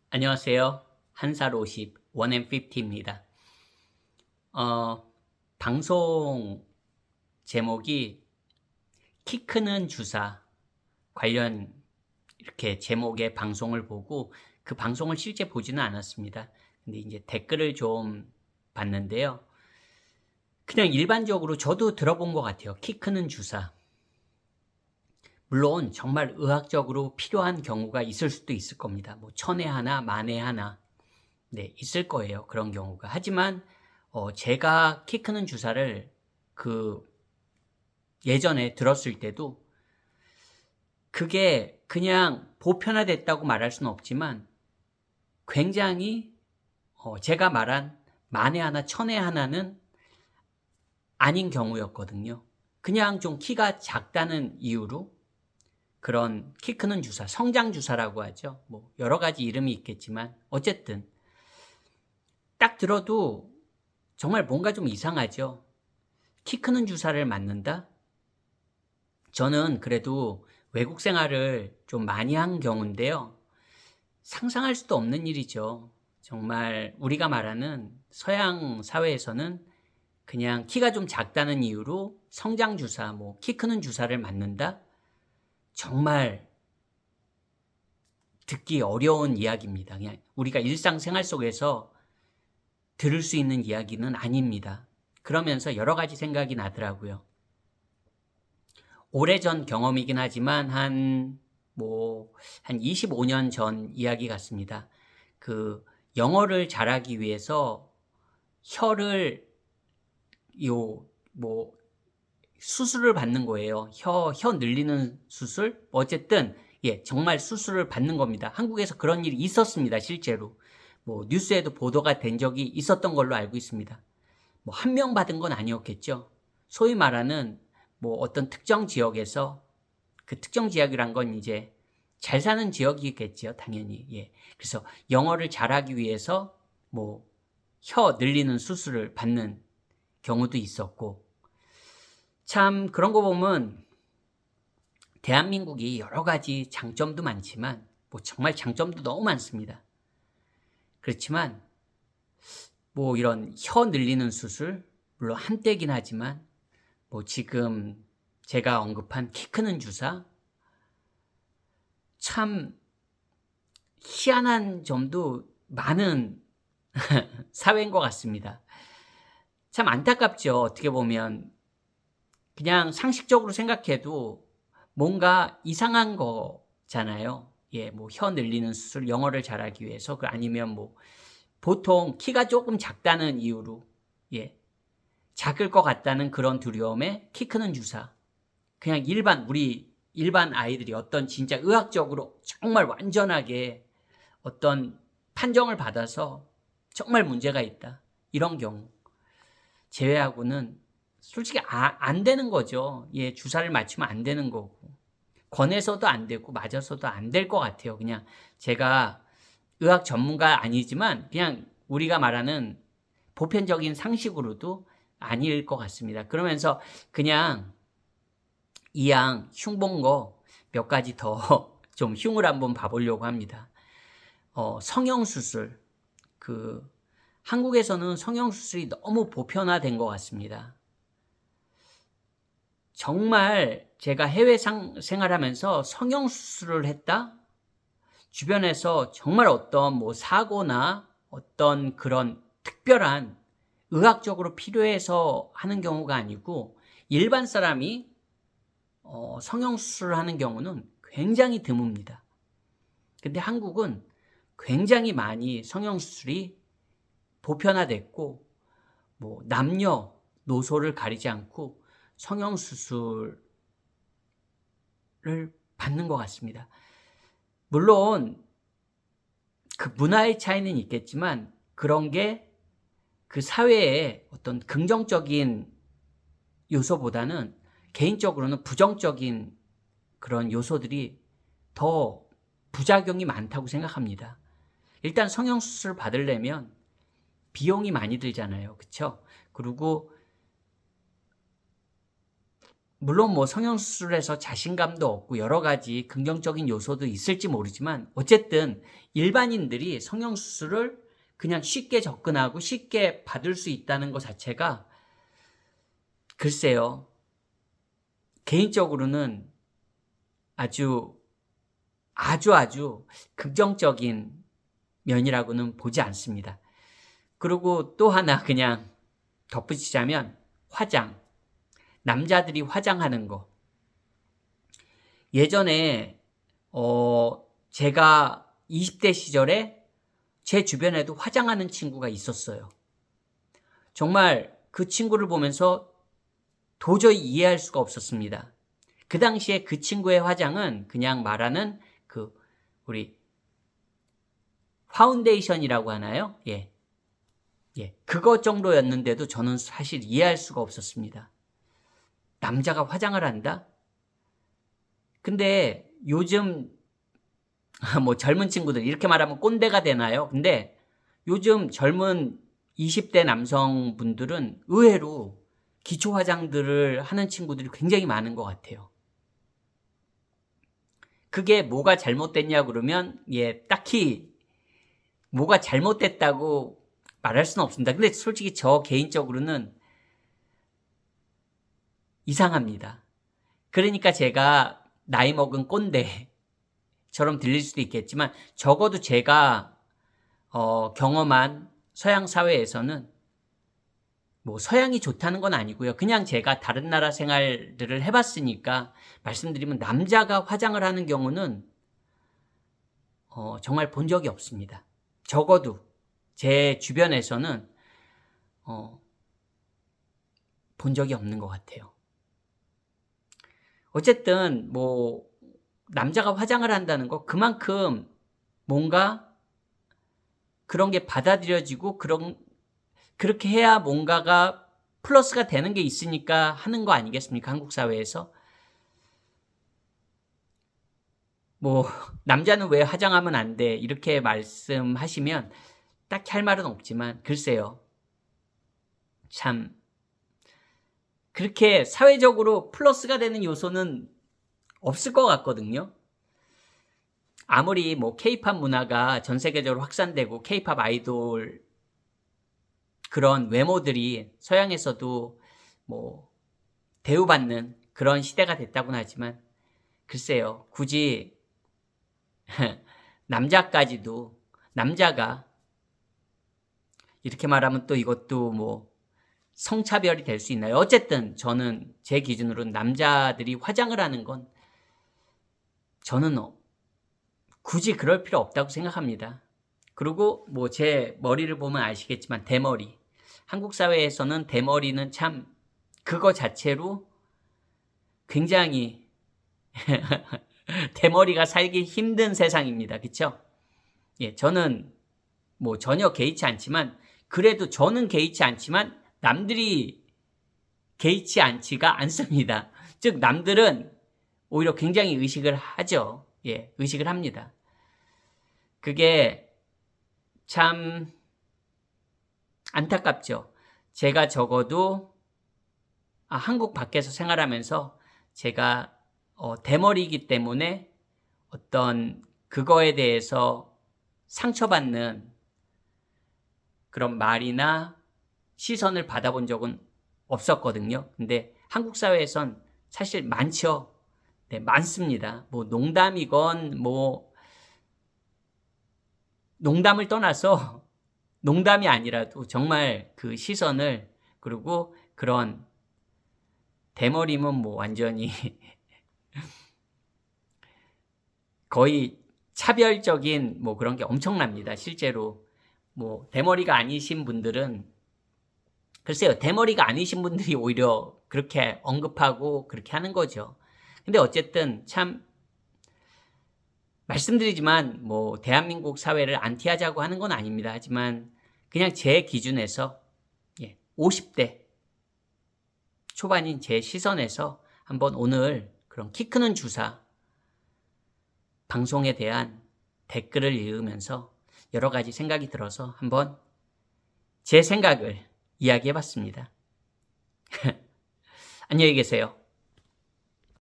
안녕하세요. 한살 50 1&50입니다. 방송 제목이 키 크는 주사 관련 이렇게 제목의 방송을 보고 그 방송을 실제 보지는 않았습니다. 근데 이제 댓글을 좀 봤는데요. 그냥 일반적으로 저도 들어본 것 같아요. 키 크는 주사. 물론 정말 의학적으로 필요한 경우가 있을 수도 있을 겁니다. 뭐 천에 하나, 만에 하나. 네, 있을 거예요. 그런 경우가. 하지만 제가 키 크는 주사를 그 예전에 들었을 때도 그게 그냥 보편화됐다고 말할 수는 없지만 굉장히 제가 말한 만에 하나, 천에 하나는 아닌 경우였거든요. 그냥 좀 키가 작다는 이유로 그런 키 크는 주사, 성장 주사라고 하죠. 뭐 여러 가지 이름이 있겠지만 어쨌든 딱 들어도 정말 뭔가 좀 이상하죠. 키 크는 주사를 맞는다? 저는 그래도 외국 생활을 좀 많이 한 경우인데요. 상상할 수도 없는 일이죠. 정말 우리가 말하는 서양 사회에서는 그냥 키가 좀 작다는 이유로 성장 주사, 뭐 키 크는 주사를 맞는다? 정말 듣기 어려운 이야기입니다. 그냥 우리가 일상생활 속에서 들을 수 있는 이야기는 아닙니다. 그러면서 여러 가지 생각이 나더라고요. 오래전 경험이긴 하지만 한 25년 전 이야기 같습니다. 그 영어를 잘하기 위해서 혀를 뭐 수술을 받는 거예요. 혀 늘리는 수술? 어쨌든 예, 정말 수술을 받는 겁니다. 한국에서 그런 일이 있었습니다. 실제로. 뭐 뉴스에도 보도가 된 적이 있었던 걸로 알고 있습니다. 뭐 한 명 받은 건 아니었겠죠. 소위 말하는 뭐 어떤 특정 지역에서 그 특정 지역이란 건 이제 잘 사는 지역이겠죠, 당연히. 예. 그래서 영어를 잘하기 위해서 뭐 혀 늘리는 수술을 받는 경우도 있었고, 참 그런 거 보면 대한민국이 여러 가지 장점도 많지만 뭐 정말 장점도 너무 많습니다. 그렇지만 뭐 이런 혀 늘리는 수술, 물론 한때긴 하지만 뭐 지금 제가 언급한 키 크는 주사, 참 희한한 점도 많은 사회인 것 같습니다. 참 안타깝죠. 어떻게 보면 그냥 상식적으로 생각해도 뭔가 이상한 거잖아요. 예, 뭐 혀 늘리는 수술, 영어를 잘하기 위해서, 아니면 뭐 보통 키가 조금 작다는 이유로, 예, 작을 것 같다는 그런 두려움에 키 크는 주사. 그냥 우리 일반 아이들이 어떤 진짜 의학적으로 정말 완전하게 어떤 판정을 받아서 정말 문제가 있다, 이런 경우 제외하고는 솔직히 안 되는 거죠. 예, 주사를 맞추면 안 되는 거고, 권해서도 안 되고 맞아서도 안 될 것 같아요. 그냥 제가 의학 전문가 아니지만 그냥 우리가 말하는 보편적인 상식으로도 아닐 것 같습니다. 그러면서 그냥 이양 흉본 거 몇 가지 더 좀 흉을 한번 봐보려고 합니다. 성형수술. 한국에서는 성형수술이 너무 보편화된 것 같습니다. 정말 제가 해외 생활하면서 성형수술을 했다? 주변에서 정말 어떤 뭐 사고나 어떤 그런 특별한 의학적으로 필요해서 하는 경우가 아니고 일반 사람이 성형수술을 하는 경우는 굉장히 드뭅니다. 근데 한국은 굉장히 많이 성형수술이 보편화됐고, 뭐 남녀 노소를 가리지 않고 성형수술을 받는 것 같습니다. 물론 그 문화의 차이는 있겠지만 그런 게 그 사회의 어떤 긍정적인 요소보다는 개인적으로는 부정적인 그런 요소들이 더 부작용이 많다고 생각합니다. 일단 성형수술 받으려면 비용이 많이 들잖아요. 그쵸? 그리고 물론 뭐 성형수술에서 자신감도 얻고 여러 가지 긍정적인 요소도 있을지 모르지만 어쨌든 일반인들이 성형수술을 그냥 쉽게 접근하고 쉽게 받을 수 있다는 것 자체가 글쎄요. 개인적으로는 아주 긍정적인 면이라고는 보지 않습니다. 그리고 또 하나 그냥 덧붙이자면 화장. 남자들이 화장하는 거. 예전에 제가 20대 시절에 제 주변에도 화장하는 친구가 있었어요. 정말 그 친구를 보면서 도저히 이해할 수가 없었습니다. 그 당시에 그 친구의 화장은 그냥 말하는 우리 파운데이션이라고 하나요? 예. 그것 정도였는데도 저는 사실 이해할 수가 없었습니다. 남자가 화장을 한다? 근데 요즘 뭐 젊은 친구들 이렇게 말하면 꼰대가 되나요? 근데 요즘 젊은 20대 남성분들은 의외로 기초 화장들을 하는 친구들이 굉장히 많은 것 같아요. 그게 뭐가 잘못됐냐 그러면 딱히 뭐가 잘못됐다고 말할 수는 없습니다. 근데 솔직히 저 개인적으로는 이상합니다. 그러니까 제가 나이 먹은 꼰대처럼 들릴 수도 있겠지만 적어도 제가 경험한 서양 사회에서는 뭐 서양이 좋다는 건 아니고요. 그냥 제가 다른 나라 생활들을 해봤으니까 말씀드리면 남자가 화장을 하는 경우는 정말 본 적이 없습니다. 적어도 제 주변에서는 본 적이 없는 것 같아요. 어쨌든 뭐 남자가 화장을 한다는 거 그만큼 뭔가 그런 게 받아들여지고 그렇게 해야 뭔가가 플러스가 되는 게 있으니까 하는 거 아니겠습니까? 한국 사회에서. 뭐 남자는 왜 화장하면 안 돼? 이렇게 말씀하시면 딱히 할 말은 없지만 글쎄요. 참 그렇게 사회적으로 플러스가 되는 요소는 없을 것 같거든요. 아무리 뭐 케이팝 문화가 전 세계적으로 확산되고 케이팝 아이돌 그런 외모들이 서양에서도 뭐 대우받는 그런 시대가 됐다고는 하지만 글쎄요. 굳이 남자가 이렇게 말하면 또 이것도 뭐 성차별이 될 수 있나요? 어쨌든 저는 제 기준으로는 남자들이 화장을 하는 건 저는 굳이 그럴 필요 없다고 생각합니다. 그리고 뭐 제 머리를 보면 아시겠지만 대머리. 한국 사회에서는 대머리는 참 그거 자체로 굉장히 대머리가 살기 힘든 세상입니다. 그렇죠? 저는 뭐 전혀 개의치 않지만 그래도 저는 개의치 않지만 남들이 개의치 않지가 않습니다. 즉 남들은 오히려 굉장히 의식을 하죠. 의식을 합니다. 그게 참 안타깝죠. 제가 적어도 한국 밖에서 생활하면서 제가 대머리이기 때문에 어떤 그거에 대해서 상처받는 그런 말이나 시선을 받아본 적은 없었거든요. 근데 한국 사회에선 사실 많죠. 많습니다. 뭐 농담이건 뭐 농담을 떠나서 농담이 아니라도 정말 그 시선을 그리고 그런 대머리면 뭐 완전히 거의 차별적인 뭐 그런 게 엄청납니다. 실제로 뭐 대머리가 아니신 분들은 글쎄요. 대머리가 아니신 분들이 오히려 그렇게 언급하고 그렇게 하는 거죠. 근데 어쨌든 참 말씀드리지만 뭐 대한민국 사회를 안티하자고 하는 건 아닙니다. 하지만 그냥 제 기준에서 50대 초반인 제 시선에서 한번 오늘 그런 키 크는 주사 방송에 대한 댓글을 읽으면서 여러 가지 생각이 들어서 한번 제 생각을 이야기해 봤습니다. 안녕히 계세요.